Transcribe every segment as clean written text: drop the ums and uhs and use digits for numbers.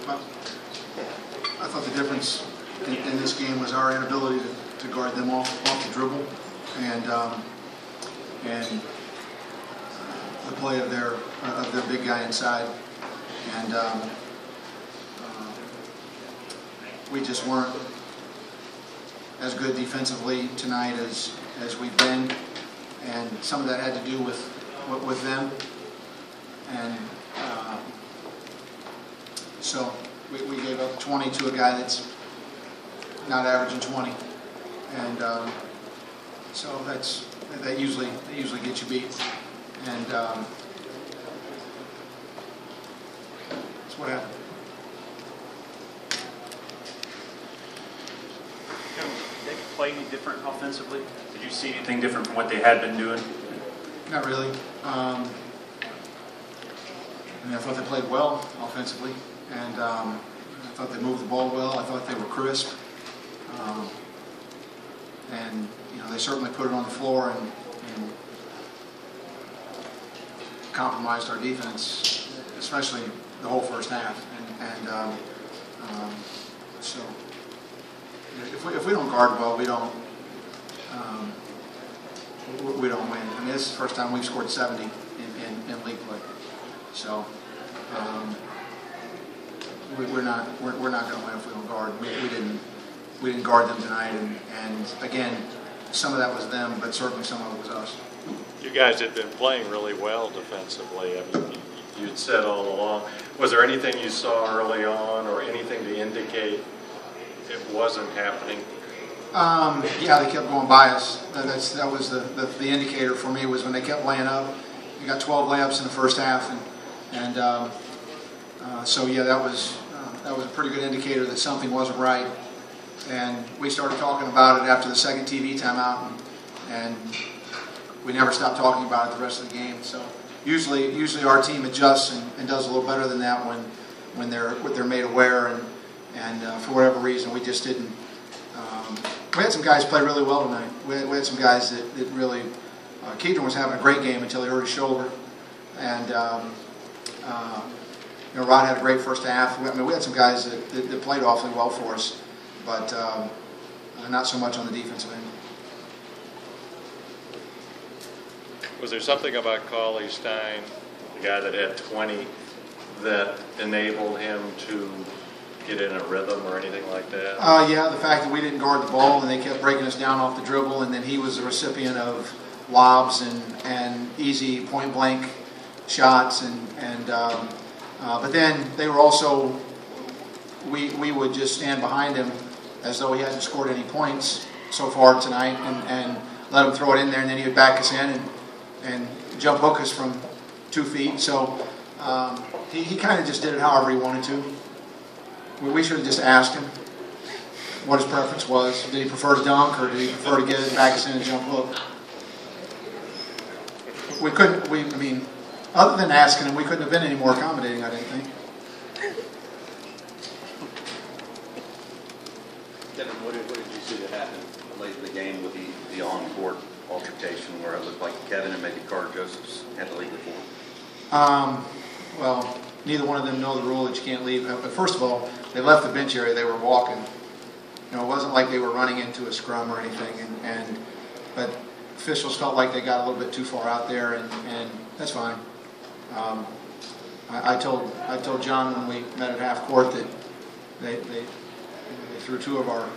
I thought the difference in this game was our inability to guard them off the dribble, and the play of their big guy inside, and we just weren't as good defensively tonight as we've been, and some of that had to do with them, and so we gave up 20 to a guy that's not averaging 20, and so that usually gets you beat, and that's what happened. Did they play any different offensively? Did you see anything different from what they had been doing? Not really. I thought they played well offensively, and I thought they moved the ball well. I thought they were crisp, and they certainly put it on the floor and compromised our defense, especially the whole first half. So if we don't guard well, we don't win. I mean, this is the first time we've scored 70 in league play. So we're not going to win if we don't guard. We didn't guard them tonight, and again, some of that was them, but certainly some of it was us. You guys had been playing really well defensively. I mean, you'd said all along. Was there anything you saw early on, or anything to indicate it wasn't happening? Yeah, they kept going by us. That was the indicator for me, was when they kept laying up. We got 12 layups in the first half, and so yeah, that was a pretty good indicator that something wasn't right. And we started talking about it after the second TV timeout, and we never stopped talking about it the rest of the game. So usually our team adjusts and does a little better than that when they're made aware, and for whatever reason we just didn't. We had some guys play really well tonight. We had some guys that really. Keaton was having a great game until he hurt his shoulder, and Rod had a great first half. I mean, we had some guys that played awfully well for us, but not so much on the defensive end. Was there something about Cauley Stein, the guy that had 20, that enabled him to get in a rhythm or anything like that? Yeah, the fact that we didn't guard the ball and they kept breaking us down off the dribble, and then he was the recipient of lobs and easy point-blank shots, but then they were also, we would just stand behind him as though he hadn't scored any points so far tonight, and let him throw it in there, and then he would back us in and jump hook us from 2 feet. So he kind of just did it however he wanted to. We should have just asked him what his preference was. Did he prefer to dunk, or did he prefer to get it, back us in, and jump hook? We couldn't. I mean, other than asking him, we couldn't have been any more accommodating, I didn't think. Kevin, what did you see that happened late in the game with the on-court altercation where it looked like Kevin and maybe Carter Josephs had to leave the floor? Well, neither one of them know the rule that you can't leave. But first of all, they left the bench area. They were walking. It wasn't like they were running into a scrum or anything. But officials felt like they got a little bit too far out there, and that's fine. I told John when we met at half court that they threw 2 of our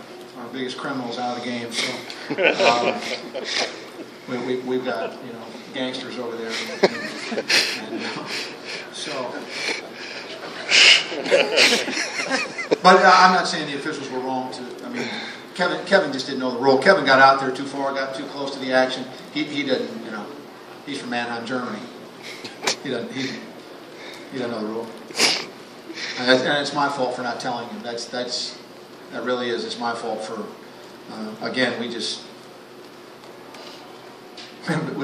biggest criminals out of the game. So we've got gangsters over there, so. But I'm not saying the officials were wrong. I mean, Kevin just didn't know the rule. Kevin got out there too far, got too close to the action. He didn't. He's from Mannheim, Germany. He doesn't know the rule, and it's my fault for not telling him. That really is. It's my fault for. Again, we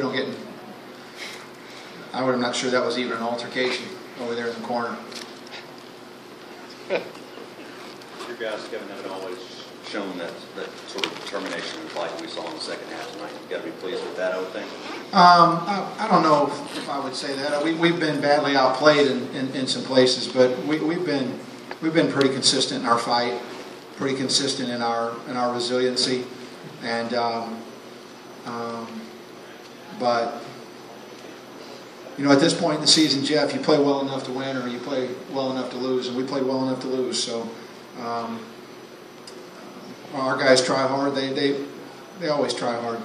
don't get. I'm not sure that was even an altercation over there in the corner. Your guys, Kevin, haven't always shown that sort of determination like we saw in the second half tonight. You've got to be pleased with that, I would think. I don't know if I would say that. We've been badly outplayed in some places, but we've been we've been pretty consistent in our fight, pretty consistent in our resiliency, and but you know, at this point in the season, Jeff, you play well enough to win, or you play well enough to lose, and we played well enough to lose. So our guys try hard. They always try hard,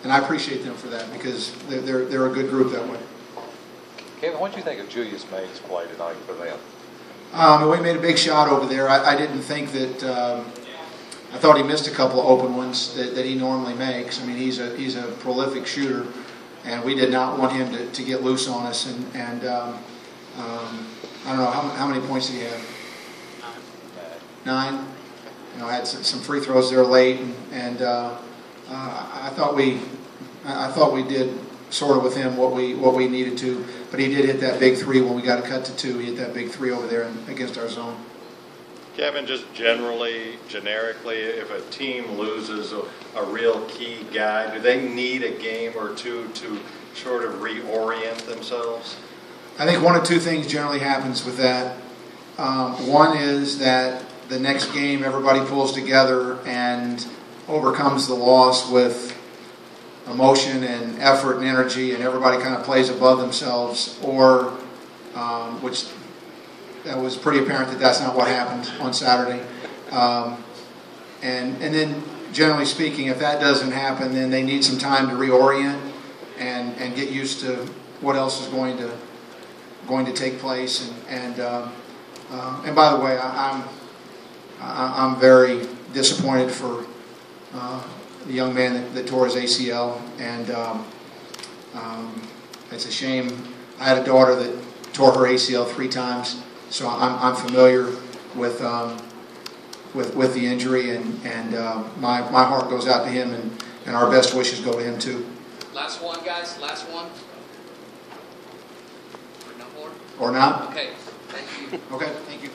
and I appreciate them for that because they're a good group that way. Kevin, what do you think of Julius May's play tonight for them? We made a big shot over there. I didn't think that. I thought he missed a couple of open ones that he normally makes. I mean, he's a prolific shooter, and we did not want him to get loose on us. And I don't know how many points did he have? 9. You know, had some free throws there late, and I thought we did sort of with him what we needed to. But he did hit that big 3 when we got a cut to 2. He hit that big 3 over there against our zone. Kevin, just generically, if a team loses a real key guy, do they need a game or two to sort of reorient themselves? I think one of two things generally happens with that. One is that the next game everybody pulls together and overcomes the loss with emotion and effort and energy, and everybody kind of plays above themselves, or which that was pretty apparent that that's not what happened on Saturday. And then generally speaking, if that doesn't happen, then they need some time to reorient and get used to what else is going to take place. And by the way, I'm very disappointed for the young man that tore his ACL, and it's a shame. I had a daughter that tore her ACL 3 times, so I'm familiar with the injury, and my heart goes out to him, and our best wishes go to him too. Last one, guys. Last one. Or no more? Or not? Okay. Thank you. Okay. Thank you.